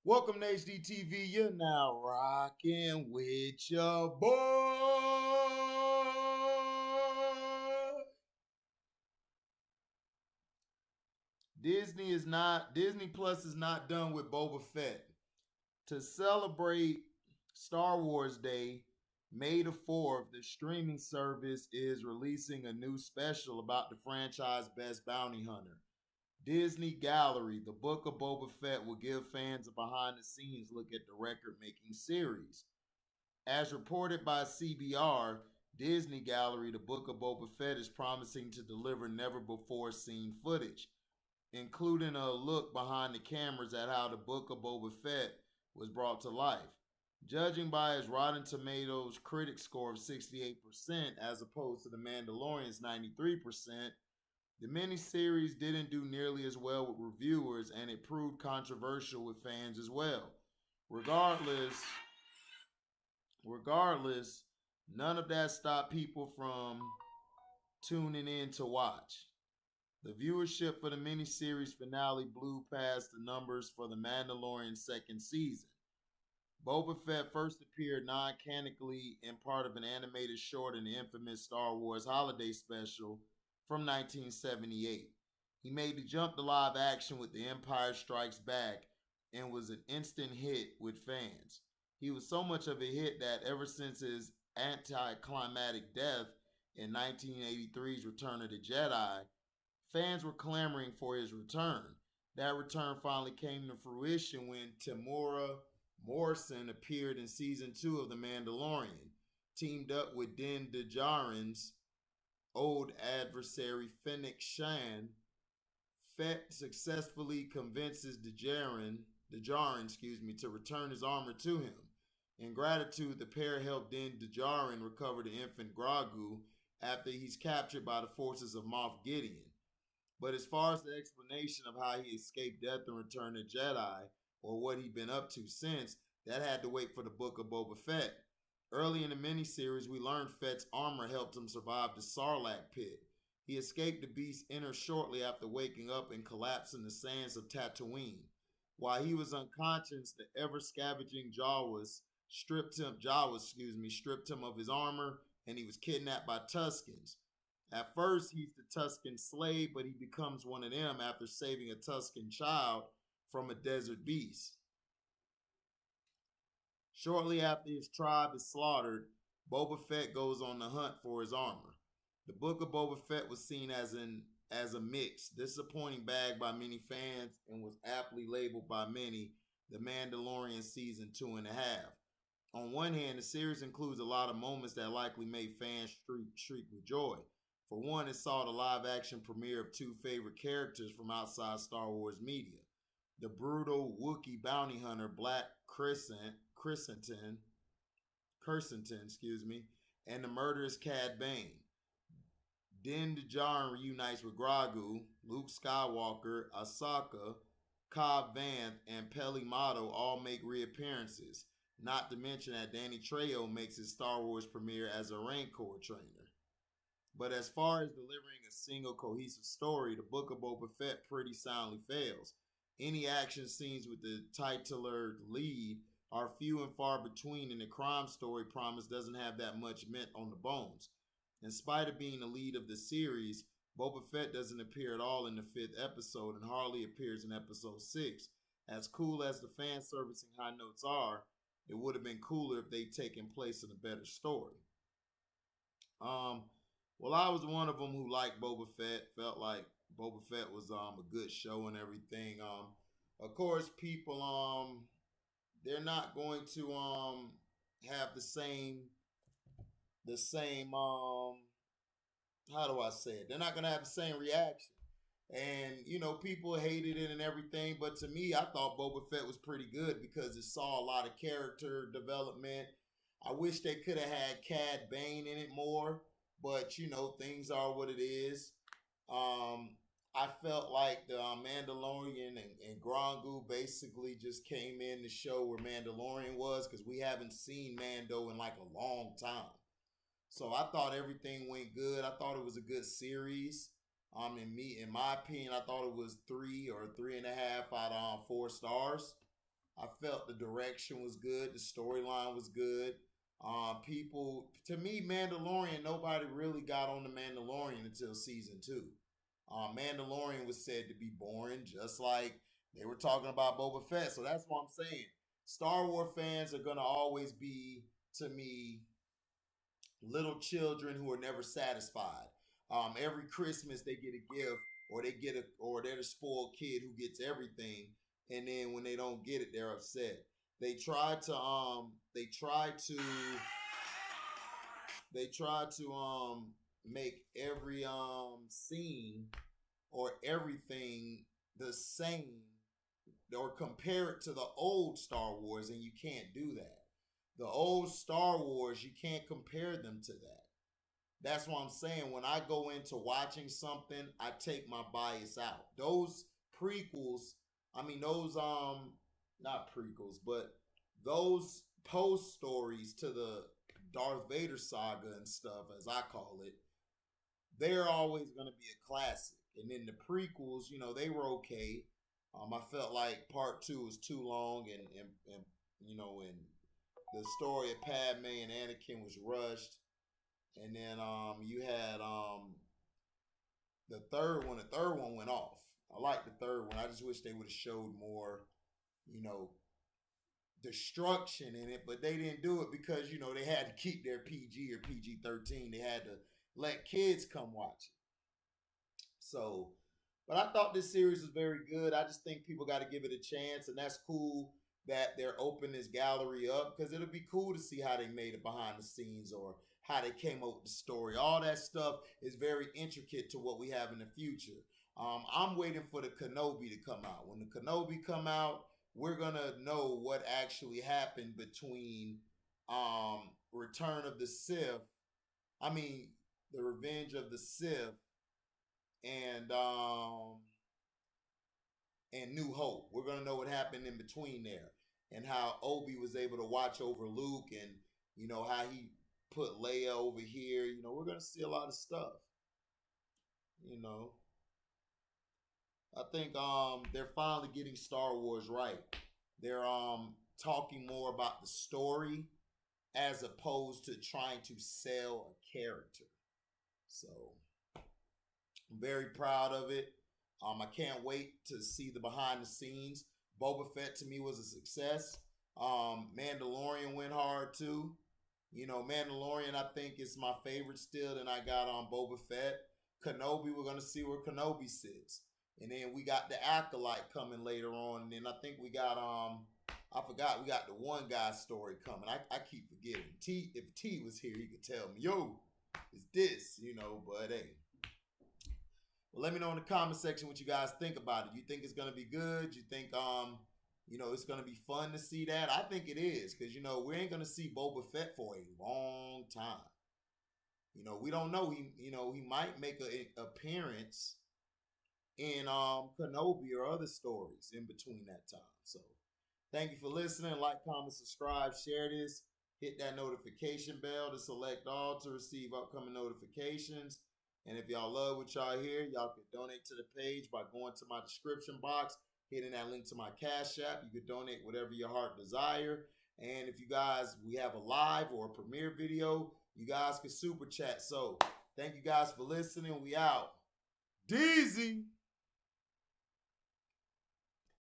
Welcome to HDTV. You're now rocking with your boy. Disney Plus is not done with Boba Fett. To celebrate Star Wars Day, May the 4th, the streaming service is releasing a new special about the franchise best bounty hunter. Disney Gallery, the Book of Boba Fett, will give fans a behind the scenes look at the record making series. As reported by CBR, Disney Gallery, the Book of Boba Fett, is promising to deliver never before seen footage, including a look behind the cameras at how the Book of Boba Fett was brought to life. Judging by its Rotten Tomatoes critic score of 68% as opposed to The Mandalorian's 93%, the miniseries didn't do nearly as well with reviewers, and it proved controversial with fans as well. Regardless, none of that stopped people from tuning in to watch. The viewership for the miniseries finale blew past the numbers for The Mandalorian second season. Boba Fett first appeared non-canonically in part of an animated short in the infamous Star Wars holiday special from 1978. He made the jump to live action with The Empire Strikes Back and was an instant hit with fans. He was so much of a hit that ever since his anticlimactic death in 1983's Return of the Jedi, fans were clamoring for his return. That return finally came to fruition when Tamora Morrison appeared in season 2 of The Mandalorian, teamed up with Din Djarin's old adversary Fennec Shan. Fett successfully convinces Djarin, to return his armor to him. In gratitude, the pair help Din Djarin recover the infant Grogu after he's captured by the forces of Moff Gideon. But as far as the explanation of how he escaped death and returned to Jedi, or what he'd been up to since, that had to wait for the Book of Boba Fett. Early in the miniseries, we learned Fett's armor helped him survive the Sarlacc pit. He escaped the beast's inner shortly after waking up and collapsing the sands of Tatooine. While he was unconscious, the ever-scavenging Jawas stripped him of his armor, and he was kidnapped by Tuskens. At first, he's the Tusken slave, but he becomes one of them after saving a Tusken child from a desert beast. Shortly after his tribe is slaughtered, Boba Fett goes on the hunt for his armor. The Book of Boba Fett was seen as a mixed, disappointing bag by many fans and was aptly labeled by many The Mandalorian Season 2.5. On one hand, the series includes a lot of moments that likely made fans shriek with joy. For one, it saw the live-action premiere of two favorite characters from outside Star Wars media. The brutal Wookiee bounty hunter Black Krrsantan, and the murderous Cad Bane. Din Djarin reunites with Grogu, Luke Skywalker, Ahsoka, Cobb Vanth, and Peli Motto all make reappearances, not to mention that Danny Trejo makes his Star Wars premiere as a Rancor trainer. But as far as delivering a single cohesive story, the Book of Boba Fett pretty soundly fails. Any action scenes with the titular lead are few and far between, and the crime story promise doesn't have that much meat on the bones. In spite of being the lead of the series, Boba Fett doesn't appear at all in the 5th episode and hardly appears in episode 6. As cool as the fan servicing high notes are, it would have been cooler if they'd taken place in a better story. Well, I was one of them who liked Boba Fett, felt like Boba Fett was a good show and everything. Of course, people they're not going to have the same how do I say it? They're not going to have the same reaction. And, people hated it and everything. But to me, I thought Boba Fett was pretty good because it saw a lot of character development. I wish they could have had Cad Bane in it more. But, things are what it is. I felt like the Mandalorian and Grogu basically just came in to show where Mandalorian was because we haven't seen Mando in like a long time. So I thought everything went good. I thought it was a good series. In my opinion, I thought it was 3 or 3.5 out of 4 stars. I felt the direction was good, the storyline was good. People, to me, Mandalorian, nobody really got on the Mandalorian until season 2. Mandalorian was said to be boring, just like they were talking about Boba Fett. So that's what I'm saying. Star Wars fans are gonna always be, to me, little children who are never satisfied. Every Christmas they get a gift, or they're the spoiled kid who gets everything, and then when they don't get it, they're upset. They try to make every scene or everything the same, or compare it to the old Star Wars, and you can't do that. The old Star Wars, you can't compare them to that. That's what I'm saying. When I go into watching something, I take my bias out. Those prequels, I mean those not prequels, but those post stories to the Darth Vader saga and stuff, as I call it, they're always going to be a classic. And then the prequels, they were okay. I felt like part 2 was too long, and and the story of Padme and Anakin was rushed. And then you had the third one. The third one went off. I like the third one. I just wish they would have showed more, you know, destruction in it, but they didn't do it because they had to keep their PG or PG-13. They had to let kids come watch it. So, but I thought this series was very good. I just think people got to give it a chance, and that's cool that they're opening this gallery up, because it'll be cool to see how they made it behind the scenes, or how they came up with the story. All that stuff is very intricate to what we have in the future. I'm waiting for the Kenobi to come out. When the Kenobi come out, we're gonna know what actually happened between Return of the Sith. I mean, the Revenge of the Sith and New Hope. We're gonna know what happened in between there, and how Obi was able to watch over Luke, and how he put Leia over here. We're gonna see a lot of stuff. I think they're finally getting Star Wars right. They're talking more about the story as opposed to trying to sell a character. So I'm very proud of it. I can't wait to see the behind the scenes. Boba Fett to me was a success. Mandalorian went hard too. Mandalorian I think is my favorite still. Then I got on Boba Fett. Kenobi, we're gonna see where Kenobi sits. And then we got the Acolyte coming later on. And then I think we got I forgot, we got the one guy story coming. I keep forgetting. If T was here, he could tell me, yo, it's this, but hey. Well, let me know in the comment section what you guys think about it. You think it's gonna be good? You think it's gonna be fun to see that? I think it is, because we ain't gonna see Boba Fett for a long time. We don't know. He might make an appearance in Kenobi or other stories in between that time. So thank you for listening. Like, comment, subscribe, share this. Hit that notification bell to select all to receive upcoming notifications. And if y'all love what y'all hear, y'all can donate to the page by going to my description box, hitting that link to my Cash App. You can donate whatever your heart desire. And if we have a live or a premiere video, you guys can super chat. So thank you guys for listening. We out. Deezy.